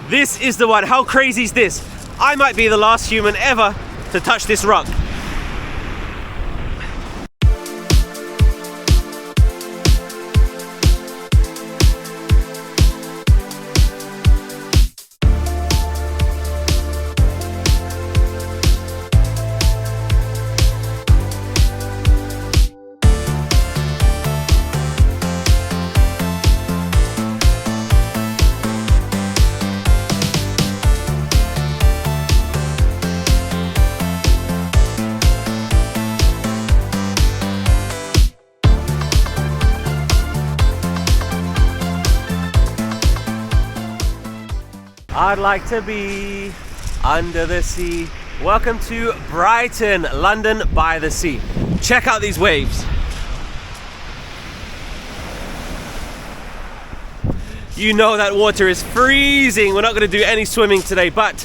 This is the one. How crazy is this? I might be the last human ever to touch this rock. I'd like to be under the sea. Welcome to Brighton, London by the sea. Check out these waves. You know that water is freezing. We're not going to do any swimming today, but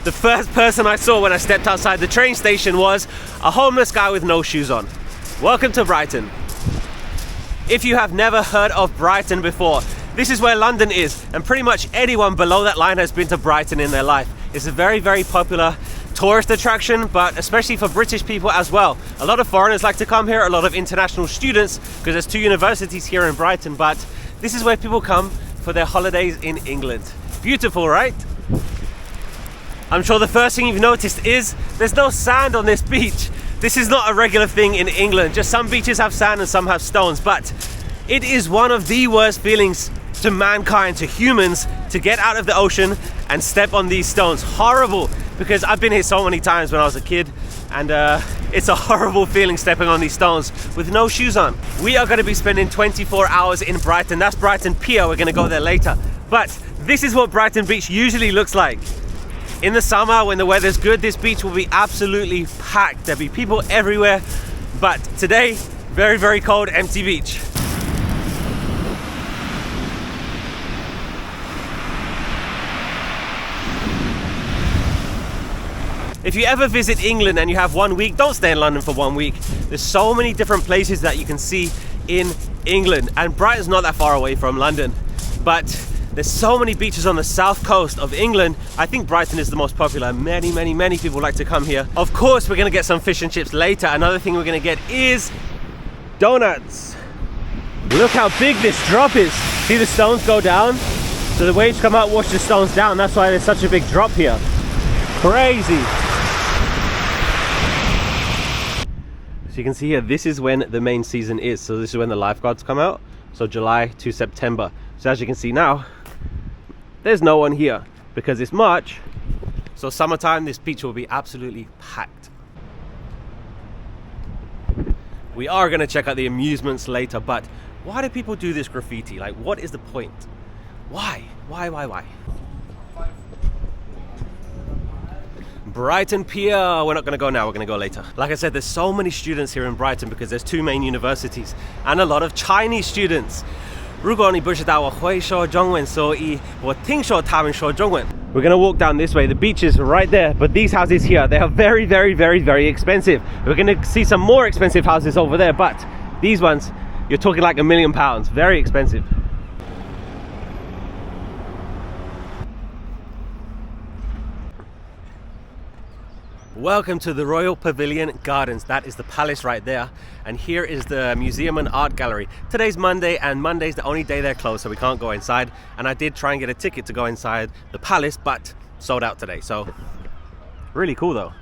the first person I saw when I stepped outside the train station was a homeless guy with no shoes on. Welcome to Brighton. If you have never heard of Brighton before, this is where London is, and pretty much anyone below that line has been to Brighton in their life. It's a very, very popular tourist attraction, but especially for British people as well. A lot of foreigners like to come here, a lot of international students, because there's 2 universities here in Brighton, but this is where people come for their holidays in England. Beautiful, right? I'm sure the first thing you've noticed is there's no sand on this beach. This is not a regular thing in England. Just some beaches have sand and some have stones, but it is one of the worst feelings to mankind, to humans, to get out of the ocean and step on these stones. Horrible, because I've been here so many times when I was a kid, and it's a horrible feeling stepping on these stones with no shoes on. We are going to be spending 24 hours in Brighton. That's Brighton Pier. We're going to go there later. But this is what Brighton Beach usually looks like. In the summer, when the weather's good, this beach will be absolutely packed. There'll be people everywhere. But today, very, very cold, empty beach. If you ever visit England and you have 1 week, don't stay in London for 1 week. There's so many different places that you can see in England, and Brighton's not that far away from London, but there's so many beaches on the south coast of England. I think Brighton is the most popular. Many, many, many people like to come here. Of course, we're gonna get some fish and chips later. Another thing we're gonna get is donuts. Look how big this drop is. See the stones go down? So the waves come out, wash the stones down. That's why there's such a big drop here. Crazy. So you can see here, this is when the main season is. So this is when the lifeguards come out. So July to September. So as you can see now, there's no one here because it's March. So summertime, this beach will be absolutely packed. We are going to check out the amusements later, but why do people do this graffiti? Like, what is the point? Why? Why? Brighton Pier. We're not going to go now, we're going to go later. Like I said, there's so many students here in Brighton because there's 2 main universities and a lot of Chinese students. 如果你不知道我会说中文，所以我听说他们说中文。We're gonna walk down this way. The beach is right there, but these houses here, they are very, very, very, very expensive. We're gonna see some more expensive houses over there, but these ones, you're talking like £1 million. Very expensive. Welcome to the Royal Pavilion Gardens. That is the palace right there. And here is the museum and art gallery. Today's Monday, and Monday's the only day they're closed, so we can't go inside. And I did try and get a ticket to go inside the palace, but sold out today. So really cool though.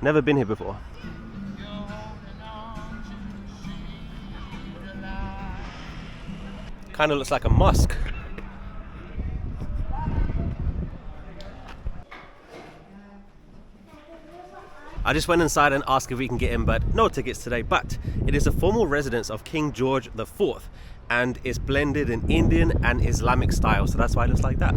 Never been here before. Kind of looks like a mosque. I just went inside and asked if we can get in, but no tickets today. But it is a formal residence of King George IV, and it's blended in Indian and Islamic style, so that's why it looks like that.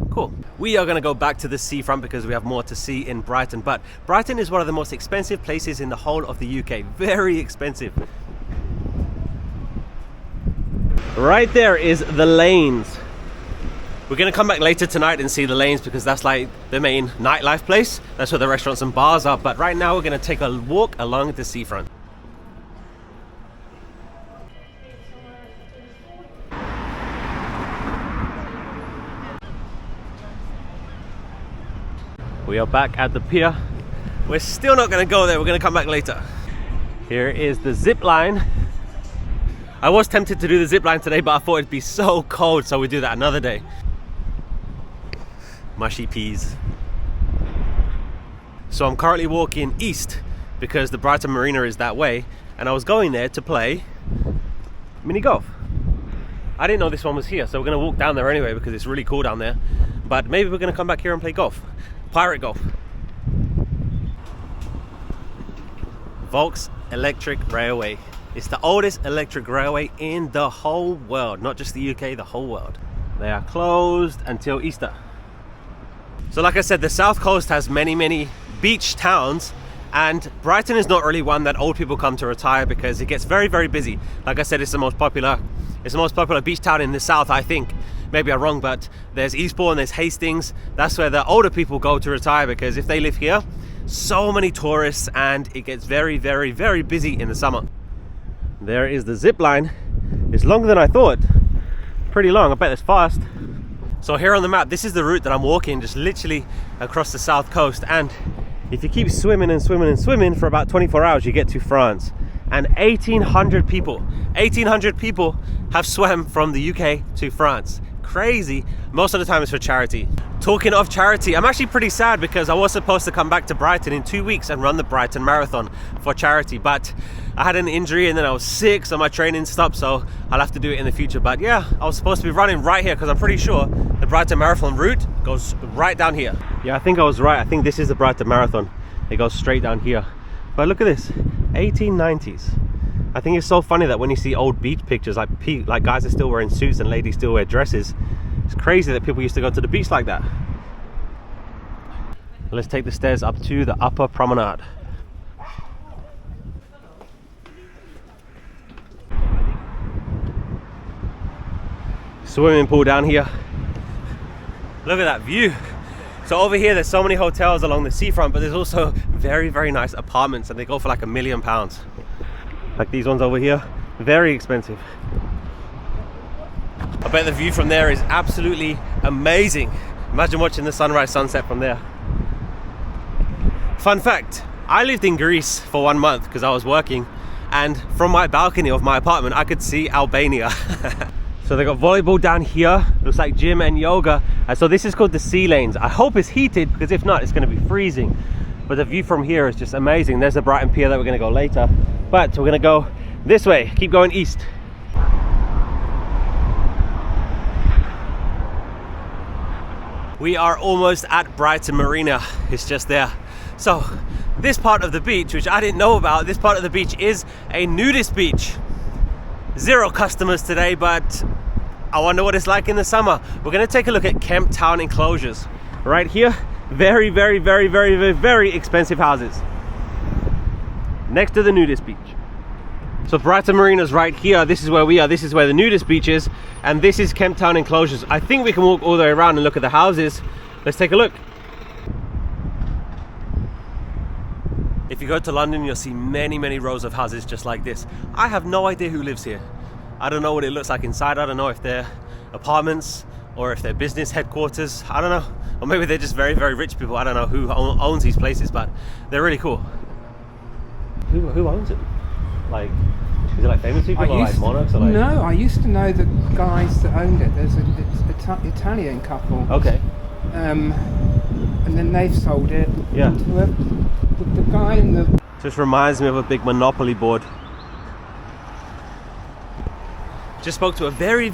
Cool. We are going to go back to the seafront because we have more to see in Brighton, but Brighton is one of the most expensive places in the whole of the UK. Very expensive. Right there is the lanes. We're going to come back later tonight and see the lanes because that's like the main nightlife place. That's where the restaurants and bars are. But right now we're going to take a walk along the seafront. We are back at the pier. We're still not gonna go there, we're gonna come back later. Here is the zip line. I was tempted to do the zip line today, but I thought it'd be so cold, so we do that another day. Mushy peas. So I'm currently walking east because the Brighton Marina is that way, and I was going there to play mini golf. I didn't know this one was here, so we're gonna walk down there anyway because it's really cool down there. But maybe we're gonna come back here and play golf. Pirate golf. Volks Electric Railway. It's the oldest electric railway in the whole world, not just the UK, the whole world. They are closed until Easter. So like I said, the south coast has many beach towns, and Brighton is not really one that old people come to retire because it gets very busy. Like I said, it's the most popular beach town in the south, I think. Maybe I'm wrong, but there's Eastbourne, there's Hastings. That's where the older people go to retire because if they live here, so many tourists, and it gets very busy in the summer. There is the zip line. It's longer than I thought. Pretty long, I bet it's fast. So here on the map, this is the route that I'm walking, just literally across the south coast. And if you keep swimming and swimming for about 24 hours, you get to France. And 1,800 people have swam from the UK to France. Crazy. Most of the time it's for charity. Talking of charity, I'm actually pretty sad because I was supposed to come back to Brighton in 2 weeks and run the Brighton Marathon for charity, but I had an injury and then I was sick, so my training stopped, so I'll have to do it in the future. But yeah, I was supposed to be running right here because I'm pretty sure the Brighton Marathon route goes right down here. Yeah, I think I was right. I think this is the Brighton Marathon. It goes straight down here. But look at this, 1890s. I think it's so funny that when you see old beach pictures, like guys are still wearing suits and ladies still wear dresses. It's crazy that people used to go to the beach like that. Let's take the stairs up to the upper promenade. Swimming pool down here. Look at that view. So over here there's so many hotels along the seafront, but there's also very nice apartments, and they go for like £1 million. Like these ones over here, very expensive. I bet the view from there is absolutely amazing. Imagine watching the sunrise sunset from there. Fun fact, I lived in Greece for 1 month because I was working, and from my balcony of my apartment I could see Albania. So they got volleyball down here, looks like gym and yoga. And so this is called the Sea Lanes. I hope it's heated because if not, it's going to be freezing. But the view from here is just amazing. There's the Brighton Pier that we're going to go later. But we're going to go this way, keep going east. We are almost at Brighton Marina. It's just there. So this part of the beach, which I didn't know about, this part of the beach is a nudist beach. 0 customers today, but I wonder what it's like in the summer. We're going to take a look at Kemp Town enclosures. Right here, very expensive houses. Next to the nudist beach. So Brighton Marina's right here. This is where we are. This is where the nudist beach is. And this is Kemp Town enclosures. I think we can walk all the way around and look at the houses. Let's take a look. If you go to London, you'll see many rows of houses just like this. I have no idea who lives here. I don't know what it looks like inside. I don't know if they're apartments or if they're business headquarters. I don't know. Or maybe they're just very rich people. I don't know who owns these places, but they're really cool. Who owns it? Like, is it like famous people or like monarchs? Or like... No, I used to know the guys that owned it. There's an Italian couple. Okay. And then they've sold it. Yeah. To the guy in the... Just reminds me of a big Monopoly board. Just spoke to a very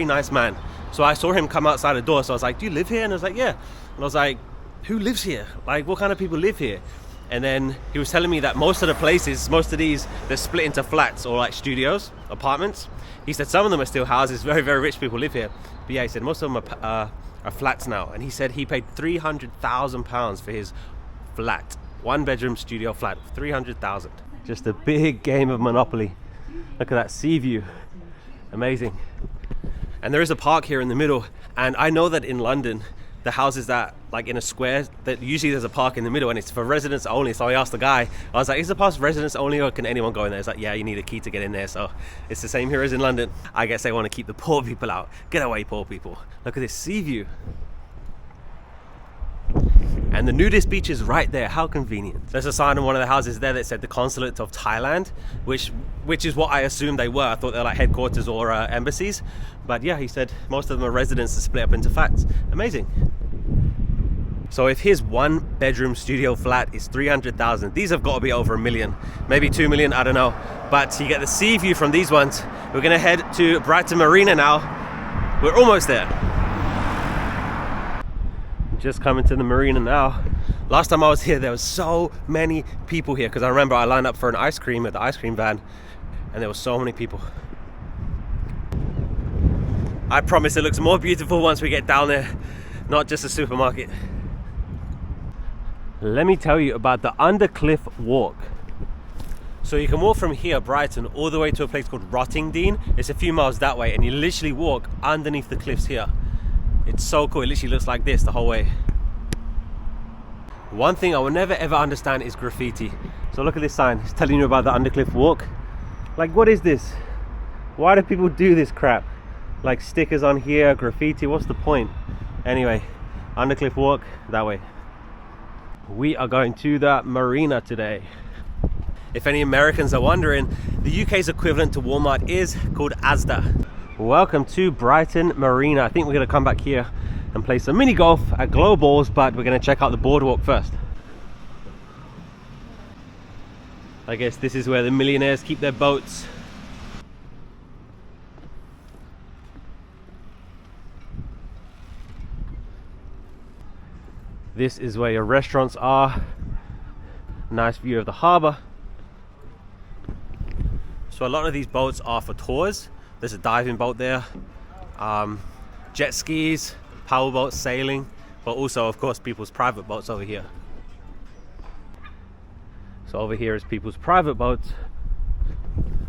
nice man. So I saw him come outside the door. So I was like, do you live here? And I was like, yeah. And I was like, who lives here? Like, what kind of people live here? And then he was telling me that most of the places, most of these, they're split into flats or like studios, apartments. He said some of them are still houses, very rich people live here. But yeah, he said most of them are flats now. And he said he paid £300,000 for his flat. 1-bedroom studio flat, 300,000. Just a big game of Monopoly. Look at that sea view. Amazing. And there is a park here in the middle. And I know that in London, the houses that like in a square, that usually there's a park in the middle and it's for residents only. So I asked the guy, I was like, is the park for residents only or can anyone go in there? He's like, yeah, you need a key to get in there. So it's the same here as in London. I guess they want to keep the poor people out. Get away, poor people. Look at this sea view. And the Nudist beach is right there. How convenient. There's a sign in one of the houses there that said the Consulate of Thailand, which is what I assumed they were. I thought they were like headquarters or embassies. But yeah, he said most of them are residences split up into flats. Amazing. So if his 1-bedroom studio flat is 300,000, these have got to be over $1 million, maybe 2 million, I don't know. But you get the sea view from these ones. We're gonna head to Brighton Marina now. We're almost there. Just coming to the marina now. Last time I was here, there was so many people here because I remember I lined up for an ice cream at the ice cream van and there were so many people. I promise it looks more beautiful once we get down there, not just a supermarket. Let me tell you about the Undercliff walk. So you can walk from here, Brighton, all the way to a place called Rottingdean. It's a few miles that way and you literally walk underneath the cliffs here. It's so cool, it literally looks like this the whole way. One thing I will never ever understand is graffiti. So look at this sign, it's telling you about the Undercliff walk. Like, what is this? Why do people do this crap? Like stickers on here, graffiti, what's the point? Anyway, Undercliff walk, that way. We are going to the marina today. If any Americans are wondering, the UK's equivalent to Walmart is called Asda. Welcome to Brighton Marina. I think we're going to come back here and play some mini golf at Glow Balls, but we're going to check out the boardwalk first. I guess this is where the millionaires keep their boats. This is where your restaurants are. Nice view of the harbour. So a lot of these boats are for tours. There's a diving boat there, jet skis, power boats, sailing, but also of course people's private boats over here. So over here is people's private boats.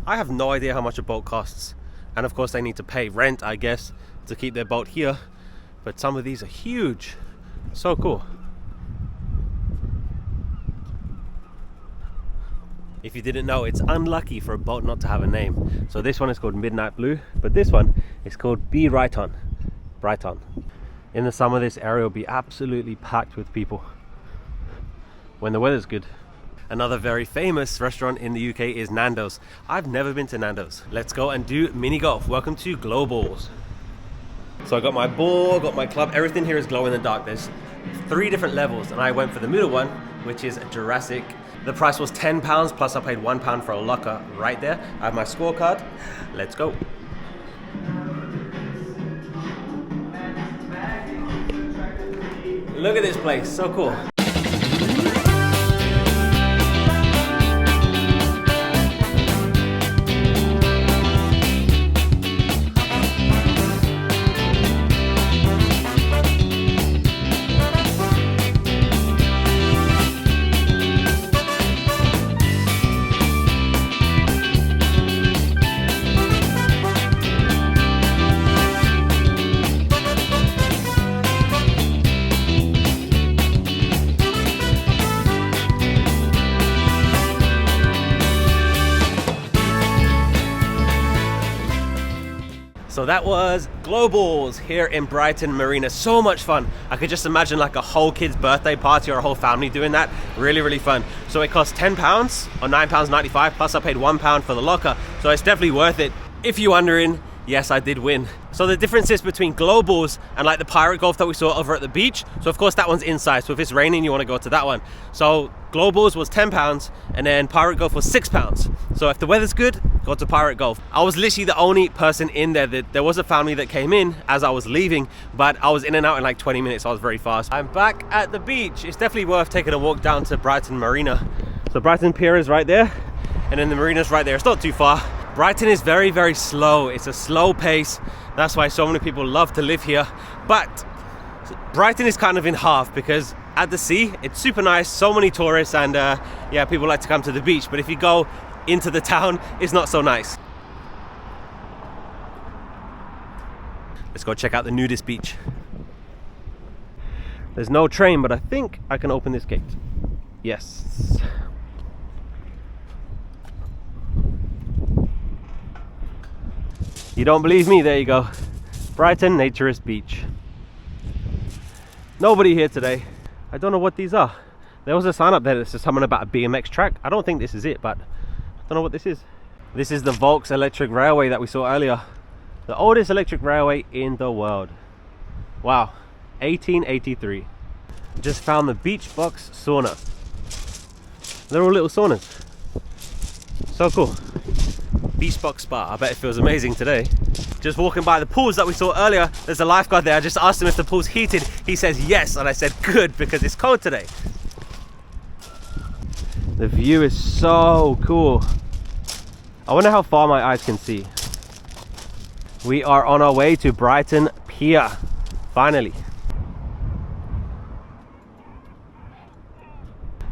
I have no idea how much a boat costs. And of course they need to pay rent, I guess, to keep their boat here. But some of these are huge. So cool. If you didn't know, it's unlucky for a boat not to have a name. So this one is called Midnight Blue, but this one is called Brighton. Brighton. In the summer, this area will be absolutely packed with people when the weather's good. Another very famous restaurant in the UK is Nando's. I've never been to Nando's. Let's go and do mini golf. Welcome to Glow Balls. So I got my ball, got my club, everything here is glow in the dark. There's 3 different levels and I went for the middle one, which is Jurassic. The price was £10, plus I paid £1 for a locker right there. I have my scorecard. Let's go. Look at this place, so cool. So that was Glow Balls here in Brighton Marina. So much fun. I could just imagine like a whole kid's birthday party or a whole family doing that. Really, really fun. So it cost £10 or £9.95, plus I paid £1 for the locker. So it's definitely worth it. If you're wondering, yes, I did win. So the difference is between Glow Balls and like the pirate golf that we saw over at the beach. So of course that one's inside. So if it's raining, you want to go to that one. So Glow Balls was £10 and then pirate golf was £6. So if the weather's good, go to pirate golf. I was literally the only person in there. There was a family that came in as I was leaving, but I was in and out in like 20 minutes. So I was very fast. I'm back at the beach. It's definitely worth taking a walk down to Brighton Marina. So Brighton Pier is right there and then the marina's right there. It's not too far. Brighton is very, very slow. It's a slow pace. That's why so many people love to live here. But Brighton is kind of in half because at the sea, it's super nice. So many tourists and yeah, people like to come to the beach. But if you go into the town, it's not so nice. Let's go check out the Nudist beach. There's no train, but I think I can open this gate. Yes. You don't believe me? There you go. Brighton Naturist Beach. Nobody here today. I don't know what these are. There was a sign up there that says something about a BMX track. I don't think this is it, but I don't know what this is. This is the Volks electric railway that we saw earlier. The oldest electric railway in the world. Wow, 1883. Just found the Beach Box sauna. They're all little saunas. So cool. Beach Box Spa, I bet it feels amazing today. Just walking by the pools that we saw earlier, there's a lifeguard there. I just asked him if the pool's heated. He says yes, and I said good, because it's cold today. The view is so cool. I wonder how far my eyes can see. We are on our way to Brighton Pier, finally.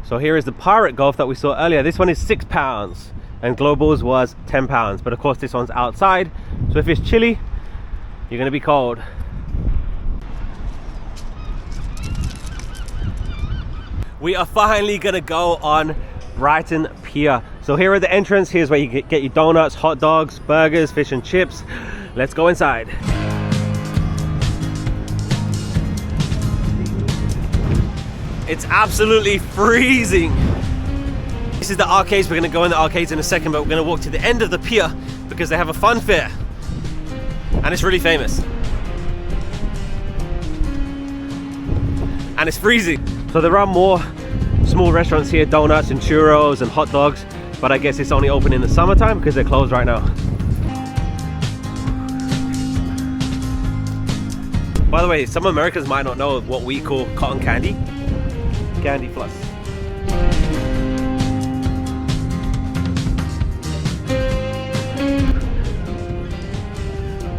So here is the pirate golf that we saw earlier. This one is £6 and Global's was £10, but of course this one's outside, so if it's chilly, you're gonna be cold. We are finally gonna go on Brighton Pier. So here at the entrance, here's where you get your donuts, hot dogs, burgers, fish and chips. Let's go inside. It's absolutely freezing. This is the arcades. We're gonna go in the arcades in a second, but we're gonna walk to the end of the pier because they have a fun fair. And it's really famous. And it's freezing. So there are more small restaurants here, donuts and churros and hot dogs, but I guess it's only open in the summertime because they're closed right now. By the way, some Americans might not know what we call cotton candy. Candy floss.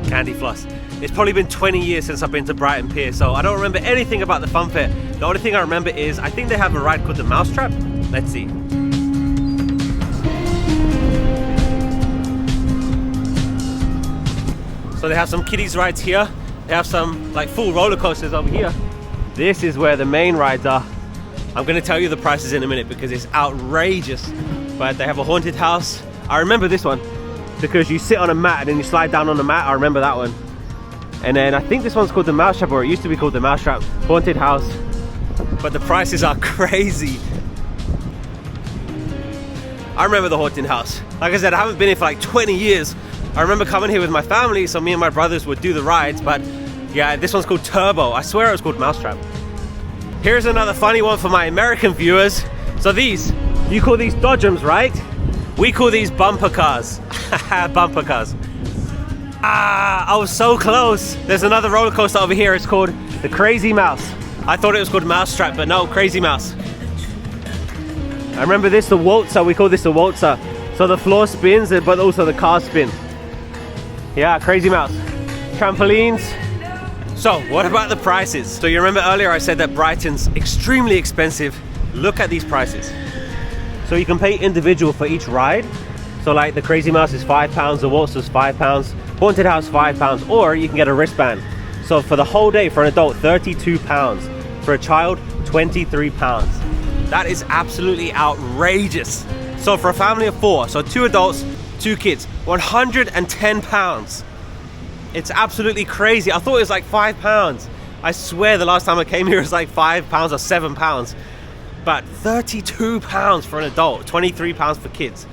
Candy floss. It's probably been 20 years since I've been to Brighton Pier, so I don't remember anything about the fun fair. The only thing I remember is I think they have a ride called the Mousetrap. Let's see. So they have some kiddies rides here. They have some like full roller coasters over here. This is where the main rides are. I'm going to tell you the prices in a minute because it's outrageous. But they have a haunted house. I remember this one because you sit on a mat and then you slide down on the mat. I remember that one. And then I think this one's called the Mousetrap, or it used to be called the Mousetrap. Haunted house. But the prices are crazy. I remember the haunted house. Like I said, I haven't been here for like 20 years. I remember coming here with my family, so me and my brothers would do the rides. But yeah, this one's called Turbo. I swear it was called Mousetrap. Here's another funny one for my American viewers. So these, you call these dodgems, right? We call these bumper cars. Bumper cars. Ah, I was so close. There's another roller coaster over here. It's called the Crazy Mouse. I thought it was called Mousetrap, but no, Crazy Mouse. I remember this, the waltzer. We call this the waltzer. So the floor spins, but also the cars spin. Yeah, Crazy Mouse. Trampolines. So, what about the prices? So you remember earlier I said that Brighton's extremely expensive. Look at these prices. So you can pay individual for each ride. So like the Crazy Mouse is £5, the waltzer's £5, haunted house £5, or you can get a wristband. So for the whole day, for an adult, £32. For a child, £23. That is absolutely outrageous. So for a family of 4, so 2 adults, 2 kids, £110. It's absolutely crazy. I thought it was like £5. I swear the last time I came here it was like £5 or £7. But £32 for an adult, £23 for kids.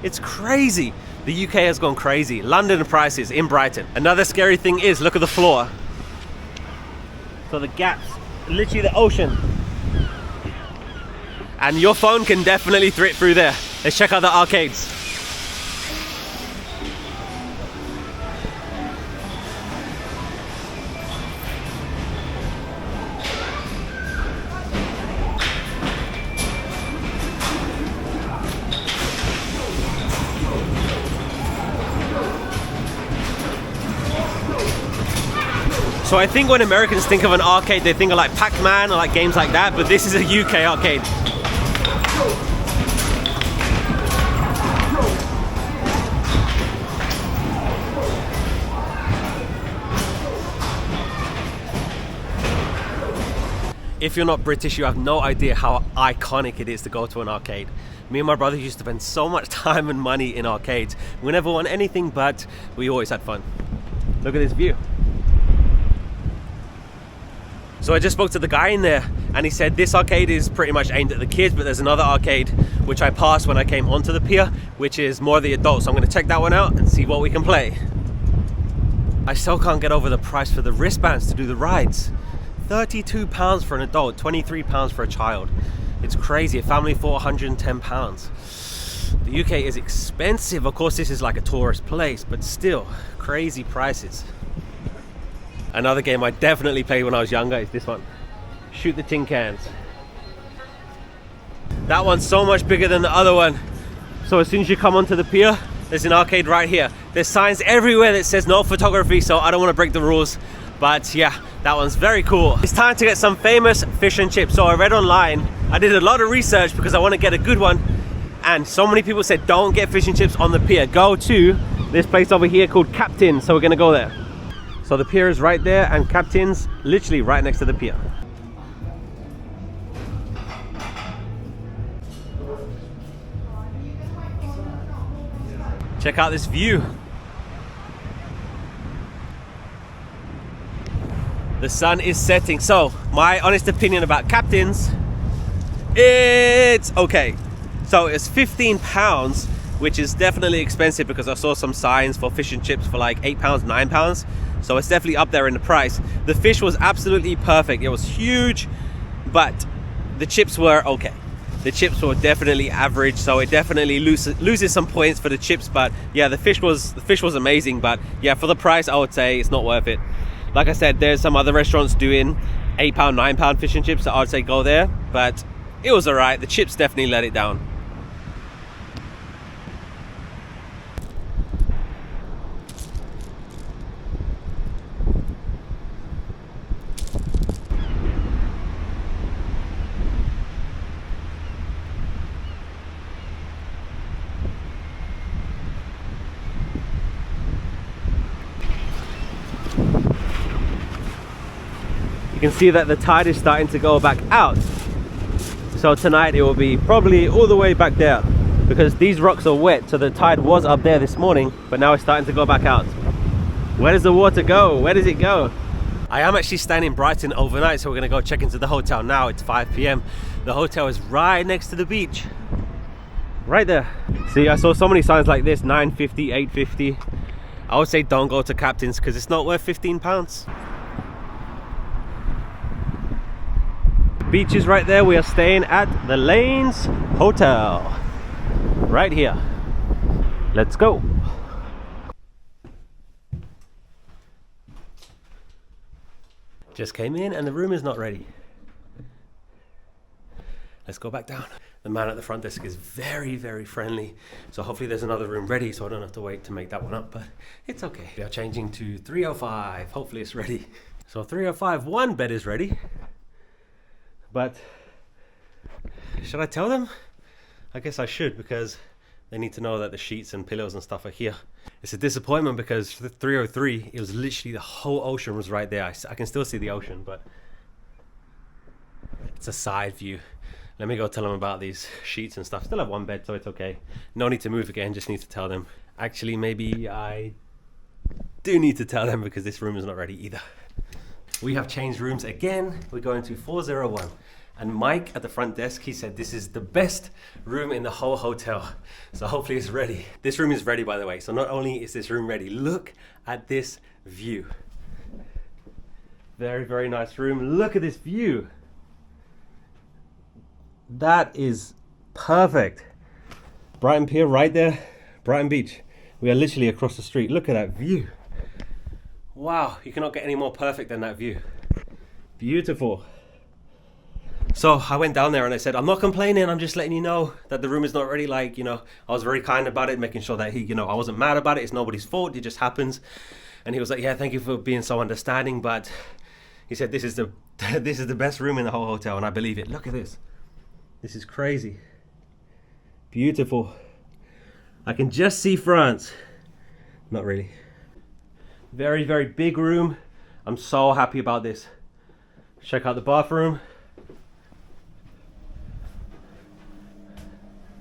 It's crazy. The UK has gone crazy. London prices in Brighton. Another scary thing is, look at the floor. So the gaps, literally the ocean. And your phone can definitely fit through there. Let's check out the arcades. So I think when Americans think of an arcade, they think of like Pac-Man or like games like that, but this is a UK arcade. If you're not British, you have no idea how iconic it is to go to an arcade. Me and my brother used to spend so much time and money in arcades. We never won anything, but we always had fun. Look at this view. So I just spoke to the guy in there and he said this arcade is pretty much aimed at the kids, but there's another arcade which I passed when I came onto the pier, which is more the adults. So I'm going to check that one out and see what we can play. I still can't get over the price for the wristbands to do the rides. £32 for an adult, £23 for a child. It's crazy. A family for £110. The UK is expensive. Of course, this is like a tourist place, but still crazy prices. Another game I definitely played when I was younger is this one. Shoot the tin cans. That one's so much bigger than the other one. So as soon as you come onto the pier, there's an arcade right here. There's signs everywhere that says no photography, so I don't want to break the rules. But yeah, that one's very cool. It's time to get some famous fish and chips. So I read online, I did a lot of research because I want to get a good one. And so many people said don't get fish and chips on the pier. Go to this place over here called Captain. So we're going to go there. So the pier is right there and Captain's literally right next to the pier. Check out this view. The sun is setting. So my honest opinion about Captain's, it's okay. So it's £15, which is definitely expensive because I saw some signs for fish and chips for like £8, £9. So it's definitely up there in the price. The fish was absolutely perfect. It was huge, but the chips were okay. The chips were definitely average, so it definitely loses some points for the chips. But yeah, the fish was amazing. But yeah, for the price, I would say it's not worth it. Like I said, there's some other restaurants doing £8, £9 fish and chips, so I would say go there. But it was alright. The chips definitely let it down. You can see that the tide is starting to go back out. So tonight it will be probably all the way back there because these rocks are wet. So the tide was up there this morning, but now it's starting to go back out. Where does the water go? Where does it go? I am actually staying in Brighton overnight, so we're gonna go check into the hotel now. It's 5 p.m. The hotel is right next to the beach. Right there. See, I saw so many signs like this, £9.50, £8.50. I would say don't go to Captain's because it's not worth £15. Beach is right there. We are staying at the Lanes Hotel right here. Let's go. Just came in and the room is not ready. Let's go back down. The man at the front desk is very, very friendly. So hopefully there's another room ready so I don't have to wait to make that one up, but it's okay. We are changing to 305. Hopefully it's ready. So 305, one bed is ready. But should I tell them? I guess I should because they need to know that the sheets and pillows and stuff are here. It's a disappointment because the 303, it was literally the whole ocean was right there. I can still see the ocean, but it's a side view. Let me go tell them about these sheets and stuff. Still have one bed, so it's okay. No need to move again, just need to tell them. Actually, maybe I do need to tell them because this room is not ready either. We have changed rooms again. We're going to 401. And Mike at the front desk, he said this is the best room in the whole hotel. So hopefully it's ready. This room is ready, by the way. So not only is this room ready, look at this view. Very, very nice room. Look at this view. That is perfect. Brighton Pier right there, Brighton Beach. We are literally across the street. Look at that view. Wow, you cannot get any more perfect than that view. Beautiful. So I went down there and I said, I'm not complaining, I'm just letting you know that the room is not ready. Like, I was very kind about it, making sure that I wasn't mad about it. It's nobody's fault, it just happens. And he was like, yeah, thank you for being so understanding. But he said, this is the best room in the whole hotel, and I believe it. Look at this. This is crazy. Beautiful. I can just see France. Not really. Very, very big room. I'm so happy about this. Check out the bathroom.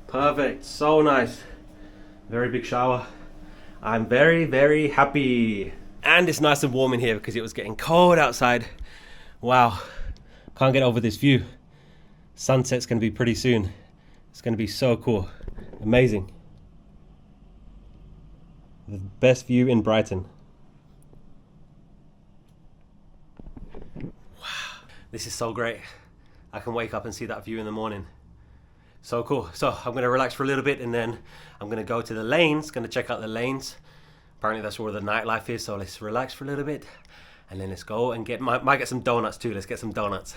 Perfect, so nice. Very big shower. I'm very, very happy. And it's nice and warm in here because it was getting cold outside. Wow. Can't get over this view. Sunset's gonna be pretty soon. It's gonna be so cool. Amazing. The best view in Brighton. Wow, this is so great. I can wake up and see that view in the morning. So cool. So I'm gonna relax for a little bit and then I'm gonna go to the lanes, gonna check out the lanes. Apparently that's where the nightlife is, so let's relax for a little bit and then let's go and might get some donuts too. Let's get some donuts.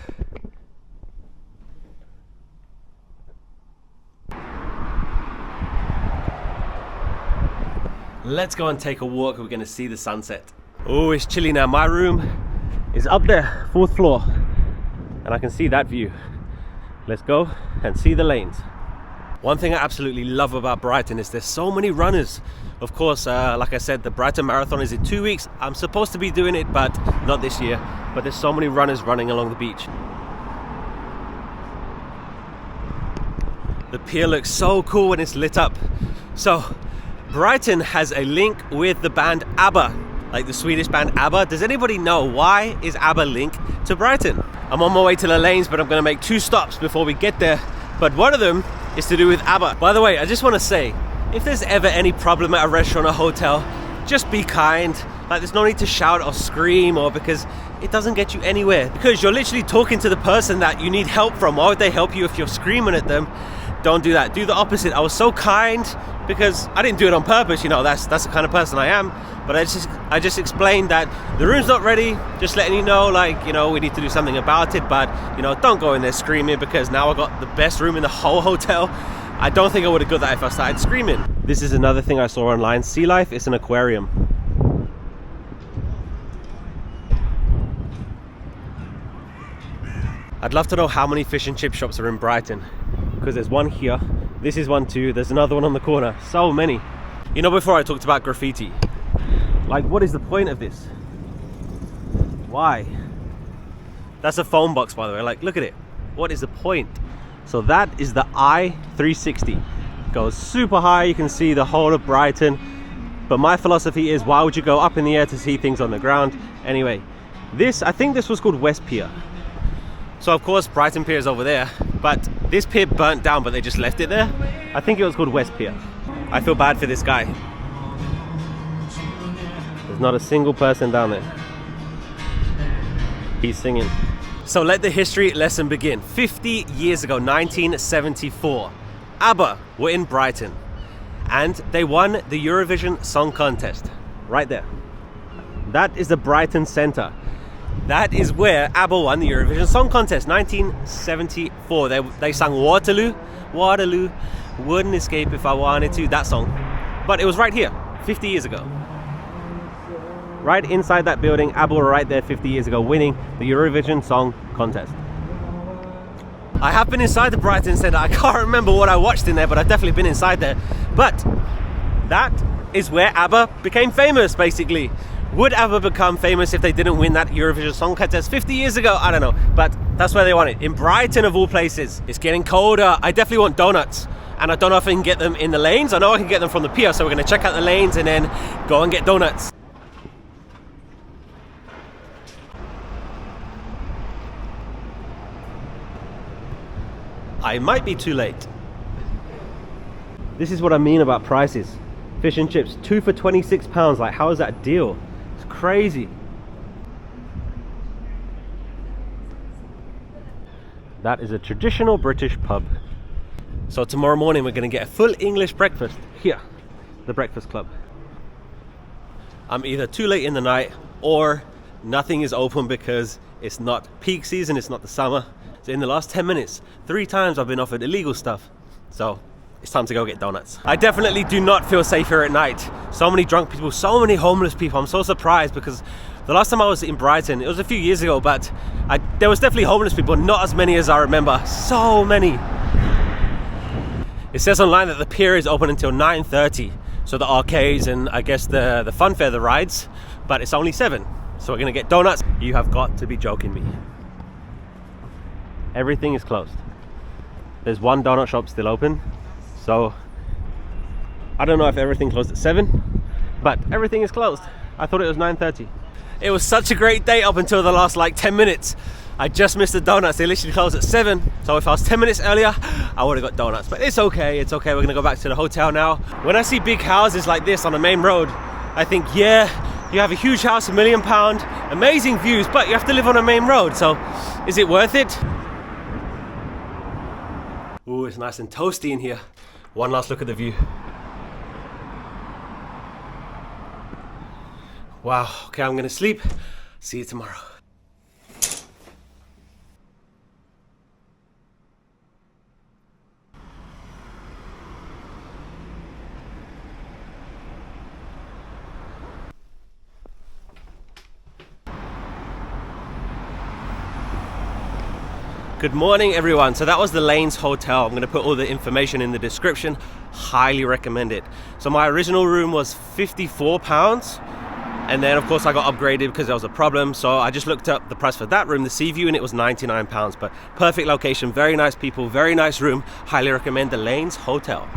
Let's go and take a walk. We're gonna see the sunset. Oh, it's chilly now. My room is up there, 4th floor, and I can see that view. Let's go and see the lanes. One thing I absolutely love about Brighton is there's so many runners. Of course, like I said, the Brighton Marathon is in 2 weeks. I'm supposed to be doing it, but not this year. But there's so many runners running along the beach. The pier looks so cool when it's lit up. So, Brighton has a link with the band Abba, like the Swedish band Abba. Does anybody know why is Abba linked to Brighton? I'm on my way to the lanes, but I'm gonna make 2 stops before we get there. But one of them is to do with Abba. By the way, I just wanna say, if there's ever any problem at a restaurant or hotel, just be kind. Like, there's no need to shout or scream, or because it doesn't get you anywhere. Because you're literally talking to the person that you need help from. Why would they help you if you're screaming at them? Don't do that. Do the opposite. I was so kind because I didn't do it on purpose, you know, that's the kind of person I am. But I just explained that the room's not ready, just letting you know, like, you know, we need to do something about it, but, you know, don't go in there screaming, because now I got the best room in the whole hotel. I don't think I would have got that if I started screaming. This is another thing I saw online. Sea Life is an aquarium. I'd love to know how many fish and chip shops are in Brighton, because there's one here, this is one too, there's another one on the corner, so many. You know, before I talked about graffiti, like, what is the point of this? Why? That's a phone box, by the way. Like, look at it. What is the point? So that is the I-360. Goes super high, you can see the whole of Brighton. But my philosophy is, why would you go up in the air to see things on the ground? Anyway, this, I think this was called West Pier. So of course Brighton Pier is over there, but this pier burnt down, but they just left it there. I think it was called West Pier. I feel bad for this guy. There's not a single person down there. He's singing. So let the history lesson begin. 50 years ago, 1974, Abba were in Brighton and they won the Eurovision Song Contest. Right there. That is the Brighton Centre. That is where Abba won the Eurovision Song Contest, 1974. They sang Waterloo, Waterloo, wouldn't escape if I wanted to, that song. But it was right here, 50 years ago. Right inside that building, Abba were right there 50 years ago, winning the Eurovision Song Contest. I have been inside the Brighton Centre. I can't remember what I watched in there, but I've definitely been inside there. But that is where Abba became famous, basically. Would Abba become famous if they didn't win that Eurovision Song Contest 50 years ago? I don't know, but that's where they won it. In Brighton, of all places. It's getting colder. I definitely want donuts, and I don't know if I can get them in the lanes. I know I can get them from the pier, so we're going to check out the lanes and then go and get donuts. I might be too late. This is what I mean about prices. Fish and chips, 2 for £26. Like, how is that a deal? It's crazy. That is a traditional British pub. So tomorrow morning we're going to get a full English breakfast here, the Breakfast Club. I'm either too late in the night or nothing is open because it's not peak season, it's not the summer. So in the last 10 minutes, 3 times I've been offered illegal stuff. So it's time to go get donuts. I definitely do not feel safe here at night. So many drunk people, so many homeless people. I'm so surprised because the last time I was in Brighton, it was a few years ago, but there was definitely homeless people, not as many as I remember. So many. It says online that the pier is open until 9:30. So the arcades and I guess the fun fair, the rides, but it's only 7. So we're gonna get donuts. You have got to be joking me. Everything is closed. There's one donut shop still open. So I don't know if everything closed at 7, but everything is closed. I thought it was 9:30. It was such a great day up until the last like 10 minutes. I just missed the donuts. They literally close at 7. So if I was 10 minutes earlier, I would have got donuts. But it's okay, it's okay. We're gonna go back to the hotel now. When I see big houses like this on the main road, I think, yeah, you have a huge house, £1 million, amazing views, but you have to live on a main road. So is it worth it? Ooh, it's nice and toasty in here. One last look at the view. Wow, okay, I'm gonna sleep. See you tomorrow. Good morning, everyone. So that was the Lanes Hotel. I'm going to put all the information in the description. Highly recommend it. So my original room was £54, and then of course I got upgraded because there was a problem. So I just looked up the price for that room, the sea view, and it was £99. But perfect location, very nice people, very nice room. Highly recommend the Lanes Hotel.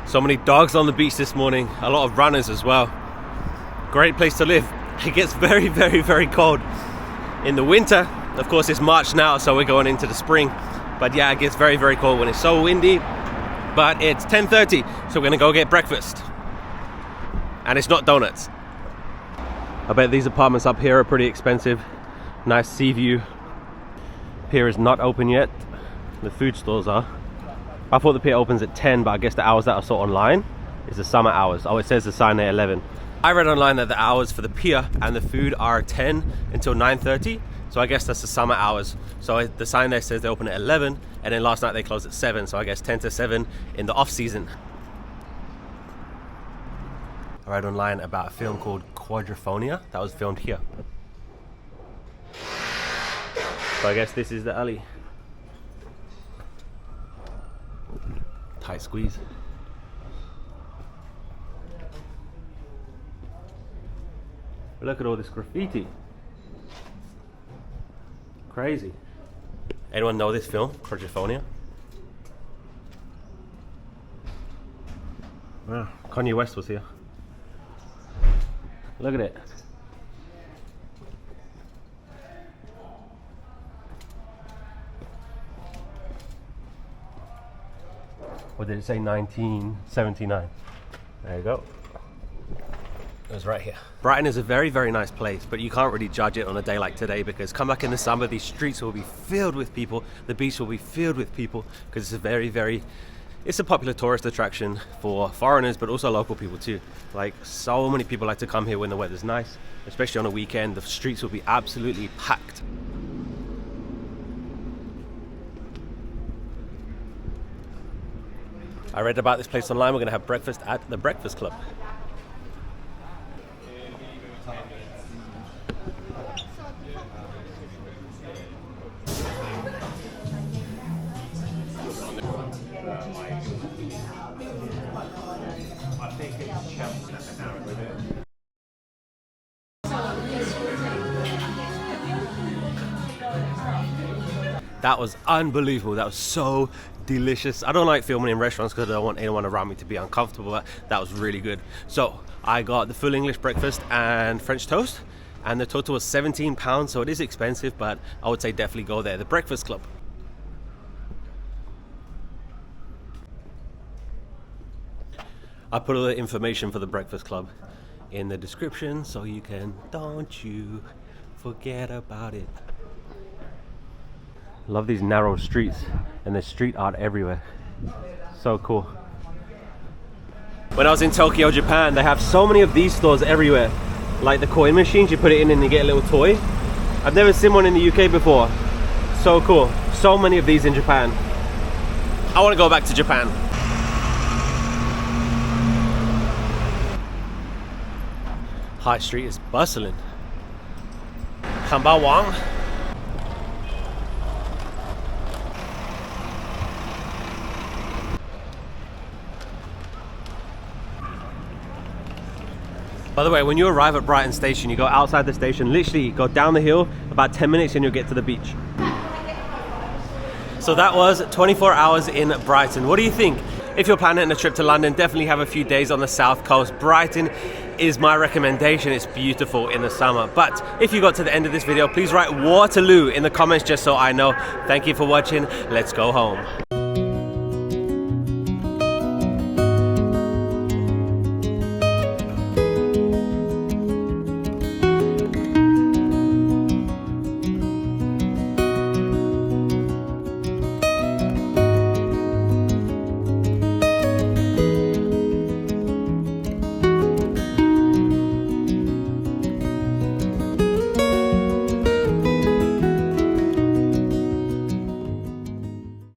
So many dogs on the beach this morning. A lot of runners as well. Great place to live. It gets very, very, very cold in the winter. Of course, it's March now, so we're going into the spring. But yeah, it gets very, very cold when it's so windy. But it's 10:30, so we're gonna go get breakfast. And it's not donuts. I bet these apartments up here are pretty expensive. Nice sea view. Pier is not open yet. The food stores are. I thought the pier opens at 10, but I guess the hours that I saw online is the summer hours. Oh, it says the sign there 11. I read online that the hours for the pier and the food are 10 until 9:30, so I guess that's the summer hours. So the sign there says they open at 11, and then last night they closed at 7, so I guess 10 to 7 in the off season. I read online about a film called Quadrophonia that was filmed here. So I guess this is the alley. Tight squeeze. Look at all this graffiti. Crazy. Anyone know this film, Quadrophonia? Wow, Kanye West was here. Look at it. What did it say? 1979. There you go. It was right here. Brighton is a very, very nice place, but you can't really judge it on a day like today because come back in the summer, these streets will be filled with people, the beach will be filled with people because it's a very, it's a popular tourist attraction for foreigners, but also local people too. Like, so many people like to come here when the weather's nice, especially on a weekend. The streets will be absolutely packed. I read about this place online. We're going to have breakfast at the Breakfast Club. That was unbelievable. That was so delicious. I don't like filming in restaurants because I don't want anyone around me to be uncomfortable, but that was really good. So I got the full English breakfast and French toast, and the total was £17, so it is expensive, but I would say definitely go there. The Breakfast Club. I put all the information for the Breakfast Club in the description, so you can, don't you forget about it. Love these narrow streets, and there's street art everywhere. So cool. When I was in Tokyo, Japan, they have so many of these stores everywhere. Like the coin machines, you put it in and you get a little toy. I've never seen one in the UK before. So cool. So many of these in Japan. I want to go back to Japan. High Street is bustling. Kambawang. By the way, when you arrive at Brighton Station, you go outside the station, literally go down the hill, about 10 minutes and you'll get to the beach. So that was 24 hours in Brighton. What do you think? If you're planning a trip to London, definitely have a few days on the south coast. Brighton is my recommendation. It's beautiful in the summer. But if you got to the end of this video, please write Waterloo in the comments just so I know. Thank you for watching. Let's go home.